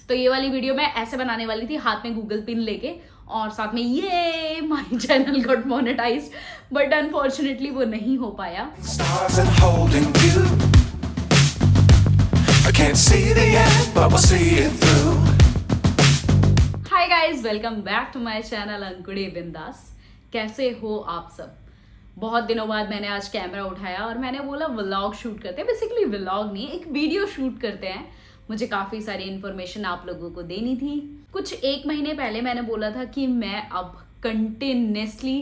तो ये वाली वीडियो मैं ऐसे बनाने वाली थी, हाथ में गूगल पिन लेके और साथ में ये my channel got monetised, but unfortunately वो नहीं हो पाया। Stars and holding you. I can't see the end, but we'll see it through. Hi guys, welcome back to my channel Ankudi Bindaas. कैसे हो आप सब? बहुत दिनों बाद मैंने आज कैमरा उठाया और मैंने बोला व्लॉग शूट करते हैं। बेसिकली व्लॉग नहीं, एक वीडियो शूट करते हैं। मुझे काफ़ी सारी इन्फॉर्मेशन आप लोगों को देनी थी। कुछ एक महीने पहले मैंने बोला था कि मैं अब कंटिन्यूसली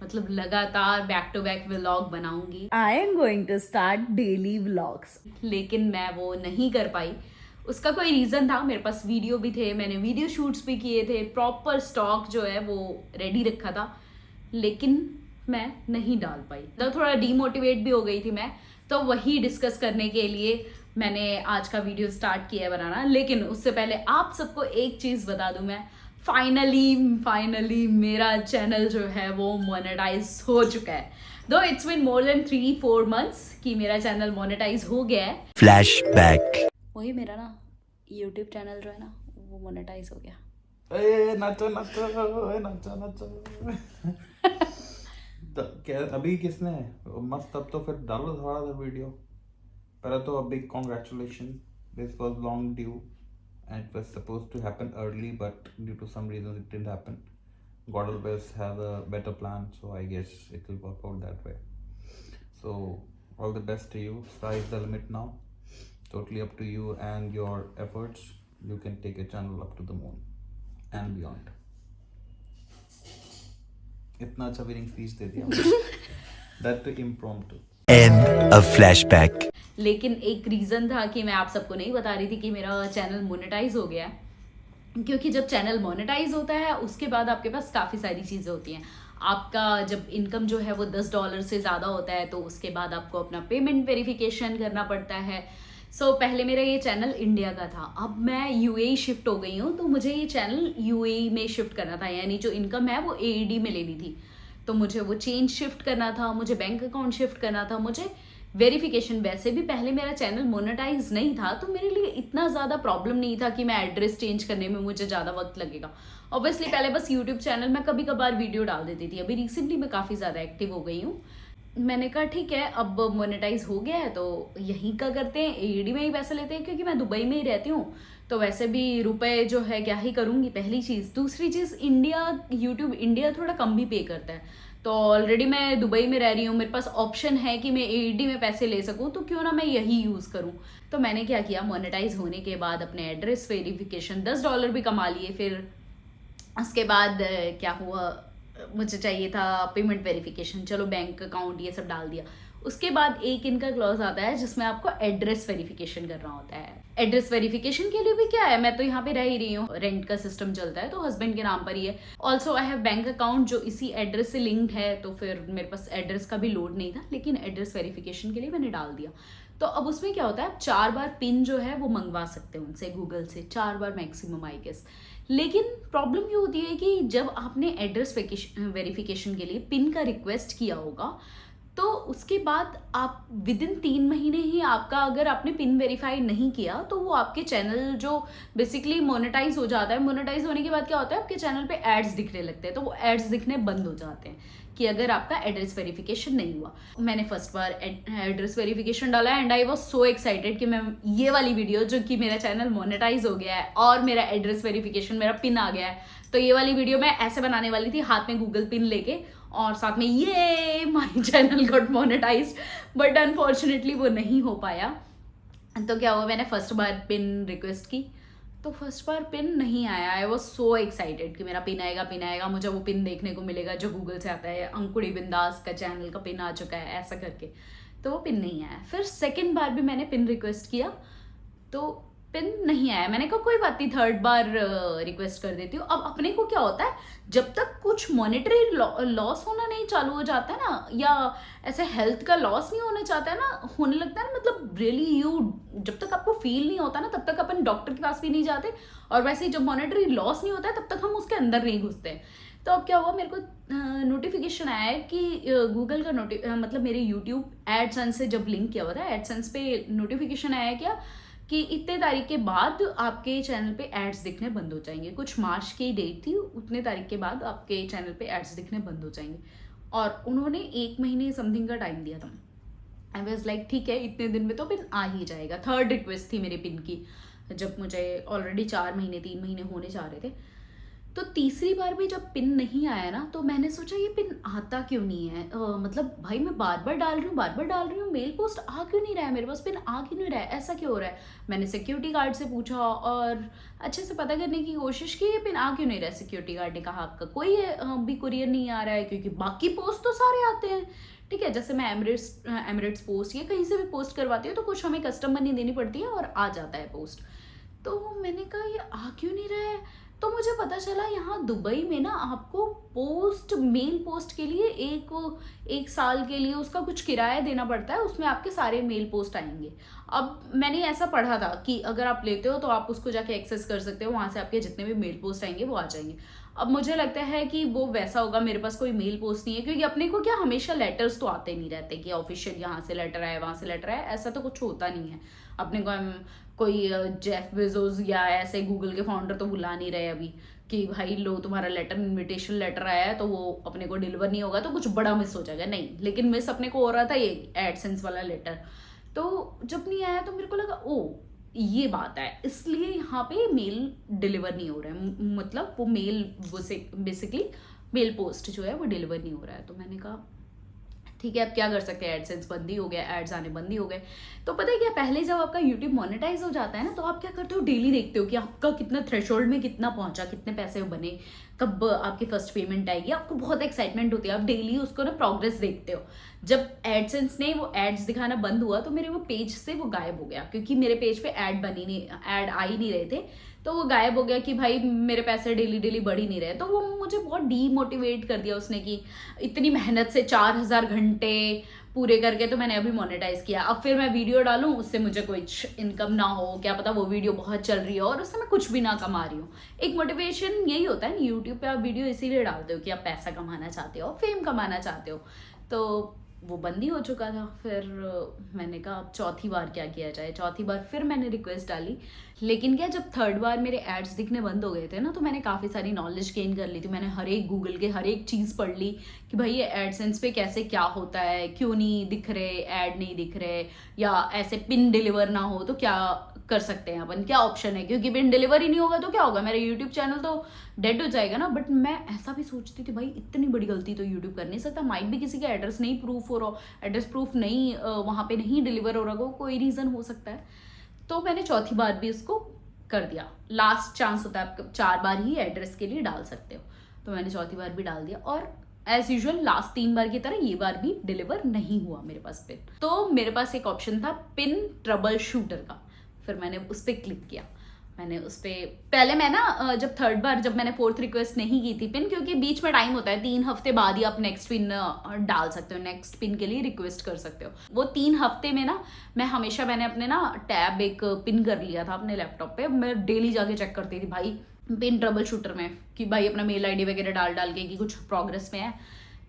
मतलब लगातार बैक टू बैक व्लॉग बनाऊंगी। I am going to start daily vlogs, लेकिन मैं वो नहीं कर पाई। उसका कोई रीज़न था, मेरे पास वीडियो भी थे, मैंने वीडियो शूट्स भी किए थे, प्रॉपर स्टॉक जो है वो रेडी रखा था, लेकिन मैं नहीं डाल पाई। तो थोड़ा डीमोटिवेट भी हो गई थी मैं। तो वही डिस्कस करने के लिए मैंने आज का वीडियो स्टार्ट किया है बनाना। लेकिन उससे पहले आप सबको एक चीज़ बता दूं, मैं फाइनली मेरा चैनल जो है वो मोनेटाइज हो चुका है। दो it's been more than 3-4 months कि मेरा चैनल मोनेटाइज हो गया है। फ्लैशबैक। वही मेरा ना यूट्यूब चैनल जो है ना वो मोनेटाइज हो गया। नाचो नाचो नाचो नाचो। क्या अभी किसने मस्त, तब तो फिर डालो थोड़ा सा वीडियो। पहले तो a big congratulation, this was long due and it was supposed to happen early but due to some reasons it didn't happen. God always has a better plan, so I guess it will work out that way. So all the best to you. Sky is the limit now. Totally up to you and your efforts. You can take a channel up to the moon and beyond. इतना अच्छा winning speech दे दिया। That to impromptu. End of flashback. लेकिन एक reason था कि मैं आप सबको नहीं बता रही थी कि मेरा चैनल मोनेटाइज हो गया है, क्योंकि जब चैनल मोनेटाइज होता है उसके बाद आपके पास काफ़ी सारी चीज़ें होती हैं। आपका जब इनकम जो है वो $10 से ज़्यादा होता है तो उसके बाद आपको अपना पेमेंट वेरिफिकेशन करना पड़ता है। सो पहले मेरा ये चैनल इंडिया का था, अब मैं यूएई शिफ्ट हो गई हूँ, तो मुझे ये चैनल यूएई में शिफ्ट करना था, यानी जो इनकम है वो एईडी में लेनी थी। तो मुझे वो चेंज शिफ्ट करना था, मुझे बैंक अकाउंट शिफ्ट करना था, मुझे वेरिफिकेशन। वैसे भी पहले मेरा चैनल मोनेटाइज नहीं था तो मेरे लिए इतना ज़्यादा प्रॉब्लम नहीं था कि मैं एड्रेस चेंज करने में मुझे ज़्यादा वक्त लगेगा। ऑब्वियसली पहले बस यूट्यूब चैनल में कभी कभार वीडियो डाल देती थी। अभी रिसेंटली मैं काफ़ी ज़्यादा एक्टिव हो गई हूँ। मैंने कहा ठीक है, अब मोनेटाइज हो गया है तो यहीं का करते हैं, एईडी में ही पैसे लेते हैं, क्योंकि मैं दुबई में ही रहती हूँ तो वैसे भी रुपए जो है क्या ही करूँगी, पहली चीज़। दूसरी चीज़, यूट्यूब इंडिया थोड़ा कम भी पे करता है। तो ऑलरेडी मैं दुबई में रह रही हूँ, मेरे पास ऑप्शन है कि मैं एईडी में पैसे ले सकूँ, तो क्यों ना मैं यही यूज़ करूँ। तो मैंने क्या किया, मोनेटाइज होने के बाद अपने एड्रेस वेरिफिकेशन $10 भी कमा लिए। फिर उसके बाद क्या हुआ, मुझे चाहिए था पेमेंट वेरिफिकेशन, चलो बैंक अकाउंट ये सब डाल दिया। उसके बाद एक इनका क्लॉज आता है जिसमें आपको एड्रेस वेरिफिकेशन करना होता है। एड्रेस वेरिफिकेशन के लिए भी क्या है, मैं तो यहाँ पे रह ही रही हूँ, रेंट का सिस्टम चलता है तो हस्बैंड के नाम पर ही है। Also I have bank account जो इसी एड्रेस से लिंक्ड है, तो फिर मेरे पास एड्रेस का भी लोड नहीं था, लेकिन एड्रेस वेरिफिकेशन के लिए मैंने डाल दिया। तो अब उसमें क्या होता है, आप 4 बार पिन जो है वो मंगवा सकते हो उनसे, गूगल से 4 बार मैक्सिमम आई गेस। लेकिन प्रॉब्लम ये होती है कि जब आपने एड्रेस वेरिफिकेशन के लिए पिन का रिक्वेस्ट किया होगा तो उसके बाद आप विदिन 3 महीने ही आपका, अगर आपने पिन वेरीफाई नहीं किया तो वो आपके चैनल जो बेसिकली मोनेटाइज हो जाता है, मोनेटाइज होने के बाद क्या होता है, आपके चैनल पे एड्स दिखने लगते हैं, तो वो एड्स दिखने बंद हो जाते हैं कि अगर आपका एड्रेस वेरिफिकेशन नहीं हुआ। मैंने फर्स्ट बार एड्रेस वेरिफिकेशन डाला and I was so excited कि मैं ये वाली वीडियो जो कि मेरा चैनल मोनेटाइज हो गया है और मेरा एड्रेस वेरिफिकेशन, मेरा पिन आ गया है, तो ये वाली वीडियो मैं ऐसे बनाने वाली थी, हाथ में गूगल पिन लेके और साथ में ये my channel got monetised, but unfortunately वो नहीं हो पाया। तो क्या हुआ, मैंने फर्स्ट बार पिन रिक्वेस्ट की तो फर्स्ट बार पिन नहीं आया। आई वॉज सो एक्साइटेड कि मेरा पिन आएगा, मुझे वो पिन देखने को मिलेगा जो गूगल से आता है, अंकुड़ी बिंदास का चैनल का पिन आ चुका है ऐसा करके, तो वो पिन नहीं आया। फिर सेकेंड बार भी मैंने पिन रिक्वेस्ट किया तो पिन नहीं आया। मैंने कहा कोई बात नहीं, थर्ड बार रिक्वेस्ट कर देती हूँ। अब अपने को क्या होता है, जब तक कुछ मॉनेटरी लॉस होना नहीं चालू हो जाता है ना, या ऐसे हेल्थ का लॉस नहीं होना चाहता है ना, होने लगता है ना, मतलब रियली जब तक आपको फील नहीं होता ना तब तक अपन डॉक्टर के पास भी नहीं जाते, और वैसे ही जब मॉनेटरी लॉस नहीं होता है तब तक हम उसके अंदर नहीं घुसते। तो अब क्या हुआ, मेरे को नोटिफिकेशन आया है कि गूगल का मतलब मेरे यूट्यूब एडसेंस से जब लिंक किया हुआ था, एडसेंस पे नोटिफिकेशन आया क्या कि इतने तारीख के बाद आपके चैनल पे एड्स दिखने बंद हो जाएंगे। कुछ मार्च की डेट थी, उतने तारीख के बाद आपके चैनल पे एड्स दिखने बंद हो जाएंगे। और उन्होंने 1 महीने समथिंग का टाइम दिया था। आई वाज लाइक ठीक है, इतने दिन में तो पिन आ ही जाएगा। 3rd रिक्वेस्ट थी मेरे पिन की, जब मुझे ऑलरेडी 4 महीने 3 महीने होने जा रहे थे। तो तीसरी बार भी जब पिन नहीं आया ना, तो मैंने सोचा ये पिन आता क्यों नहीं है। मतलब भाई मैं बार बार डाल रही हूँ, मेल पोस्ट आ क्यों नहीं रहा है, मेरे पास पिन आ क्यों नहीं रहा है, ऐसा क्यों हो रहा है। मैंने सिक्योरिटी गार्ड से पूछा और अच्छे से पता करने की कोशिश की, ये पिन आ क्यों नहीं रहा है। सिक्योरिटी गार्ड ने कहा आपका कोई भी कुरियर नहीं आ रहा है, क्योंकि बाकी पोस्ट तो सारे आते हैं। ठीक है, जैसे मैं एमिरेट्स पोस्ट या कहीं से भी पोस्ट करवाती हूँ तो कुछ हमें कस्टम मनी देनी पड़ती है और आ जाता है पोस्ट। तो मैंने कहा ये आ क्यों नहीं रहा है। तो मुझे पता चला यहाँ दुबई में ना आपको मेल पोस्ट के लिए एक साल के लिए उसका कुछ किराया देना पड़ता है, उसमें आपके सारे मेल पोस्ट आएंगे। अब मैंने ऐसा पढ़ा था कि अगर आप लेते हो तो आप उसको जाके एक्सेस कर सकते हो, वहाँ से आपके जितने भी मेल पोस्ट आएंगे वो आ जाएंगे। अब मुझे लगता है कि वो वैसा होगा, मेरे पास कोई मेल पोस्ट नहीं है, क्योंकि अपने को क्या हमेशा लेटर्स तो आते नहीं रहते कि ऑफिशियल यहाँ से लेटर आया वहाँ से लेटर आया, ऐसा तो कुछ होता नहीं है। अपने को कोई जेफ बेजोस या ऐसे गूगल के फाउंडर तो बुला नहीं रहे अभी कि भाई लो तुम्हारा लेटर, इनविटेशन लेटर आया है तो वो अपने को डिलीवर नहीं होगा तो कुछ बड़ा मिस हो जाएगा। नहीं, लेकिन मिस अपने को हो रहा था ये एडसेंस वाला लेटर। तो जब नहीं आया तो मेरे को लगा ओ ये बात है, इसलिए यहाँ पे मेल डिलीवर नहीं हो रहा है, मतलब वो मेल बेसिकली मेल पोस्ट जो है वो डिलीवर नहीं हो रहा है। तो मैंने कहा ठीक है, अब क्या कर सकते हैं, एडसेंस बंद ही हो गया, एड्स आने बंद ही हो गए। तो पता है क्या, पहले जब आपका यूट्यूब मोनेटाइज हो जाता है ना, तो आप क्या करते हो, डेली देखते हो कि आपका कितना थ्रेशोल्ड में कितना पहुंचा, कितने पैसे बने, कब आपकी फर्स्ट पेमेंट आएगी। आपको बहुत एक्साइटमेंट होती है, आप डेली उसको ना प्रोग्रेस देखते हो। जब एडसेंस ने वो एड्स दिखाना बंद हुआ तो मेरे वो पेज से वो गायब हो गया, क्योंकि मेरे पेज पे ऐड आ ही नहीं रहे थे, तो वो गायब हो गया कि भाई मेरे पैसे डेली बढ़ ही नहीं रहे। तो वो मुझे बहुत डीमोटिवेट कर दिया उसने कि इतनी मेहनत से 4000 घंटे पूरे करके तो मैंने अभी मोनेटाइज किया, अब फिर मैं वीडियो डालूं उससे मुझे कुछ इनकम ना हो, क्या पता वो वीडियो बहुत चल रही हो और उससे मैं कुछ भी ना कमा रही हूँ। एक मोटिवेशन यही होता है ना, यूट्यूब पे आप वीडियो इसीलिए डालते हो कि आप पैसा कमाना चाहते हो, फेम कमाना चाहते हो। तो वो बंद ही हो चुका था। फिर मैंने कहा अब चौथी बार क्या किया जाए। चौथी बार फिर मैंने रिक्वेस्ट डाली, लेकिन क्या जब 3rd बार मेरे एड्स दिखने बंद हो गए थे ना, तो मैंने काफ़ी सारी नॉलेज गेन कर ली थी। मैंने हर एक गूगल के हर एक चीज़ पढ़ ली कि भाई ये एडसेंस पे कैसे क्या होता है, क्यों नहीं दिख रहे, ऐड नहीं दिख रहे, या ऐसे पिन डिलीवर ना हो तो क्या कर सकते हैं अपन, क्या ऑप्शन है, क्योंकि पिन डिलीवर ही नहीं होगा तो क्या होगा, मेरा यूट्यूब चैनल तो डेड हो जाएगा ना। बट मैं ऐसा भी सोचती थी भाई इतनी बड़ी गलती तो यूट्यूब कर नहीं सकता, माइट भी किसी का एड्रेस नहीं प्रूफ हो रहा, एड्रेस प्रूफ नहीं वहाँ पे नहीं डिलीवर हो रहा, कोई रीज़न हो सकता है। तो मैंने चौथी बार भी उसको कर दिया। लास्ट चांस होता है, आप 4 बार ही एड्रेस के लिए डाल सकते हो। तो मैंने चौथी बार भी डाल दिया और एज यूजुअल लास्ट 3 बार की तरह ये बार भी डिलीवर नहीं हुआ मेरे पास पिन। तो मेरे पास एक ऑप्शन था पिन ट्रबल शूटर का, फिर मैंने उस पर क्लिक किया। मैंने उस पर पहले मैं ना जब 3rd बार जब मैंने 4th रिक्वेस्ट नहीं की थी पिन, क्योंकि बीच में टाइम होता है, 3 हफ्ते बाद ही आप नेक्स्ट पिन डाल सकते हो, नेक्स्ट पिन के लिए रिक्वेस्ट कर सकते हो। वो 3 हफ्ते में ना मैंने अपने ना टैब एक पिन कर लिया था अपने लैपटॉप पे। मैं डेली जाके चेक करती थी भाई पिन ट्रबल शूटर में कि भाई अपना मेल आईडी वगैरह डाल के कि कुछ प्रोग्रेस में है।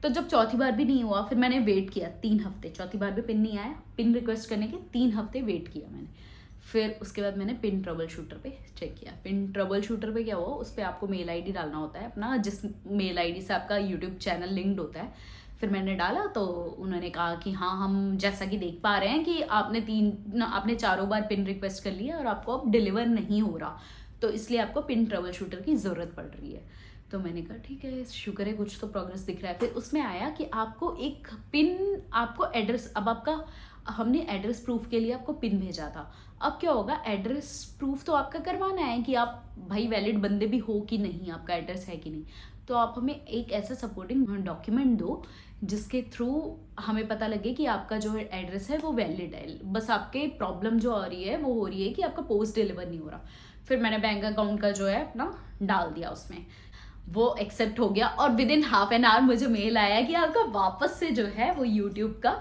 तो जब चौथी बार भी नहीं हुआ, फिर मैंने वेट किया 3 हफ्ते, चौथी बार भी पिन नहीं आया, पिन रिक्वेस्ट करने के 3 हफ्ते वेट किया मैंने। फिर उसके बाद मैंने पिन ट्रबल शूटर पे चेक किया। पिन ट्रबल शूटर पे क्या हुआ, उस पर आपको मेल आईडी डालना होता है अपना, जिस मेल आईडी से आपका यूट्यूब चैनल लिंक्ड होता है। फिर मैंने डाला तो उन्होंने कहा कि हाँ हम जैसा कि देख पा रहे हैं कि आपने 4 बार पिन रिक्वेस्ट कर लिया और आपको अब डिलीवर नहीं हो रहा, तो इसलिए आपको पिन ट्रबल शूटर की ज़रूरत पड़ रही है। तो मैंने कहा ठीक है, शुक्र है कुछ तो प्रोग्रेस दिख रहा है। फिर उसमें आया कि आपको एक पिन, आपको एड्रेस, अब आपका हमने एड्रेस प्रूफ के लिए आपको पिन भेजा था। अब क्या होगा, एड्रेस प्रूफ तो आपका करवाना है कि आप भाई वैलिड बंदे भी हो कि नहीं, आपका एड्रेस है कि नहीं। तो आप हमें एक ऐसा सपोर्टिंग डॉक्यूमेंट दो जिसके थ्रू हमें पता लगे कि आपका जो एड्रेस है वो वैलिड है। बस आपके प्रॉब्लम जो आ रही है वो हो रही है कि आपका पोस्ट डिलीवर नहीं हो रहा। फिर मैंने बैंक अकाउंट का जो है अपना डाल दिया उसमें, वो एक्सेप्ट हो गया और with in half an hour मुझे मेल आया कि आपका वापस से जो है वो यूट्यूब का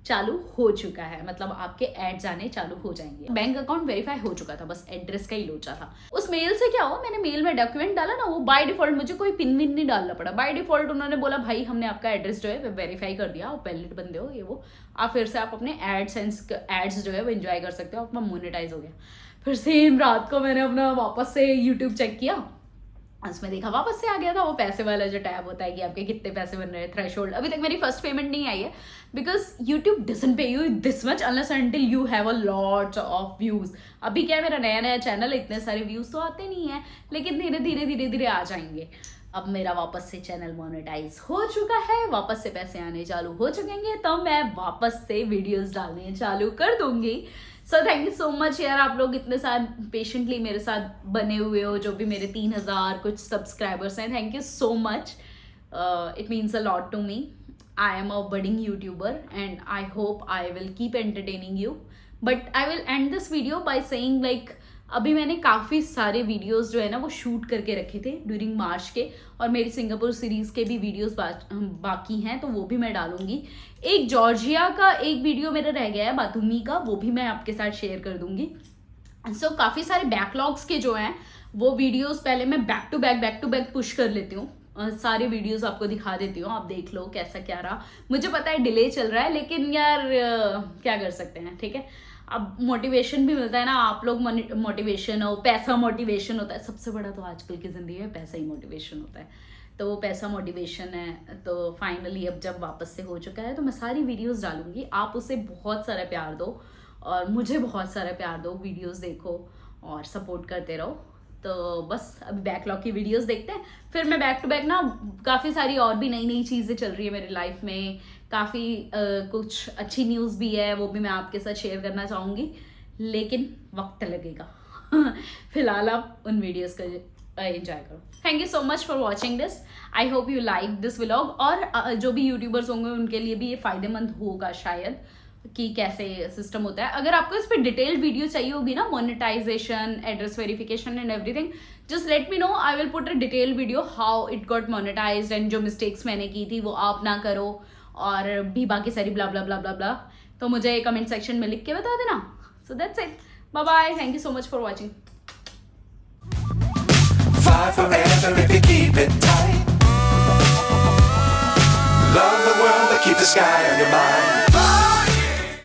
चालू हो चुका है, मतलब आपके एड्स आने चालू हो जाएंगे। बैंक अकाउंट वेरीफाई हो चुका था, बस एड्रेस का ही लोचा था। उस मेल से क्या हुआ, मैंने मेल में डॉक्यूमेंट डाला ना, वो बाय डिफॉल्ट मुझे कोई पिन विन नहीं डालना पड़ा। बाय डिफॉल्ट उन्होंने बोला भाई हमने आपका एड्रेस जो है वेरीफाई कर दिया, आप वैलिड बंदे हो, ये वो, आप फिर से आप अपने एड्स जो है वो एंजॉय कर सकते हो, आपका मोनेटाइज हो गया। फिर सेम रात को मैंने अपना वापस से यूट्यूब चेक किया, उसमें देखा वापस से आ गया था वो पैसे वाला जो टैब होता है कि आपके कितने पैसे बन रहे हैं, थ्रेशोल्ड। अभी तक मेरी फर्स्ट पेमेंट नहीं आई है, बिकॉज यूट्यूब डजंट पे you this much unless until you have a lot of views. अभी क्या है, मेरा नया नया चैनल, इतने सारे व्यूज तो आते नहीं है, लेकिन धीरे धीरे धीरे धीरे आ जाएंगे। अब मेरा वापस से चैनल मोनेटाइज हो चुका है, वापस से पैसे आने चालू हो चुकेंगे, तो मैं वापस से वीडियोस डालने चालू कर दूंगी। So thank you so much यार, आप लोग इतने सारे पेशेंटली मेरे साथ बने हुए हो, जो भी मेरे 3000 कुछ सब्सक्राइबर्स हैं, thank you so much. It means a lot to me. I am a budding YouTuber and I hope I will keep entertaining you, but I will end this video by saying like अभी मैंने काफ़ी सारे videos जो है ना वो shoot करके रखे थे ड्यूरिंग मार्च के, और मेरी सिंगापुर सीरीज़ के भी वीडियोस बाकी हैं, तो वो भी मैं डालूंगी। एक जॉर्जिया का एक वीडियो मेरा रह गया है बातूमी का, वो भी मैं आपके साथ शेयर कर दूंगी। सो काफ़ी सारे बैकलॉग्स के जो हैं वो वीडियोस पहले मैं बैक टू बैक पुश कर लेती हूँ, सारे वीडियोस आपको दिखा देती हूँ, आप देख लो कैसा क्या रहा। मुझे पता है डिले चल रहा है, लेकिन यार क्या कर सकते हैं, ठीक है। अब मोटिवेशन भी मिलता है ना, आप लोग मोटिवेशन हो, पैसा मोटिवेशन होता है, सबसे बड़ा तो आजकल की ज़िंदगी में पैसा ही मोटिवेशन होता है, तो वो पैसा मोटिवेशन है। तो फाइनली अब जब वापस से हो चुका है तो मैं सारी वीडियोस डालूंगी, आप उसे बहुत सारा प्यार दो और मुझे बहुत सारा प्यार दो, वीडियोस देखो और सपोर्ट करते रहो। तो बस अभी बैकलॉग की वीडियोस देखते हैं, फिर मैं बैक टू बैक ना काफ़ी सारी और भी नई नई चीज़ें चल रही है मेरी लाइफ में, काफ़ी कुछ अच्छी न्यूज़ भी है, वो भी मैं आपके साथ शेयर करना चाहूँगी, लेकिन वक्त लगेगा। फिलहाल आप उन वीडियोस का एंजॉय करो। Thank you so much for watching this, I hope you like this vlog, और जो भी यूट्यूबर्स होंगे उनके लिए भी ये फ़ायदेमंद होगा शायद, कि कैसे सिस्टम होता है। अगर आपको इस पर डिटेल्ड वीडियो चाहिए होगी ना, monetization, address verification and everything, just let me know, I will put a detailed video how it got monetized, and जो मिस्टेक्स मैंने की थी वो आप ना करो, और भी बाकी सारी ब्ला ब्ला ब्ला ब्ला ब्ला, तो मुझे कमेंट सेक्शन में लिख के बता देना। So that's it, bye bye, thank you so much for watching. Fly forever if you keep it tight. Love the world, but keep the sky on your mind.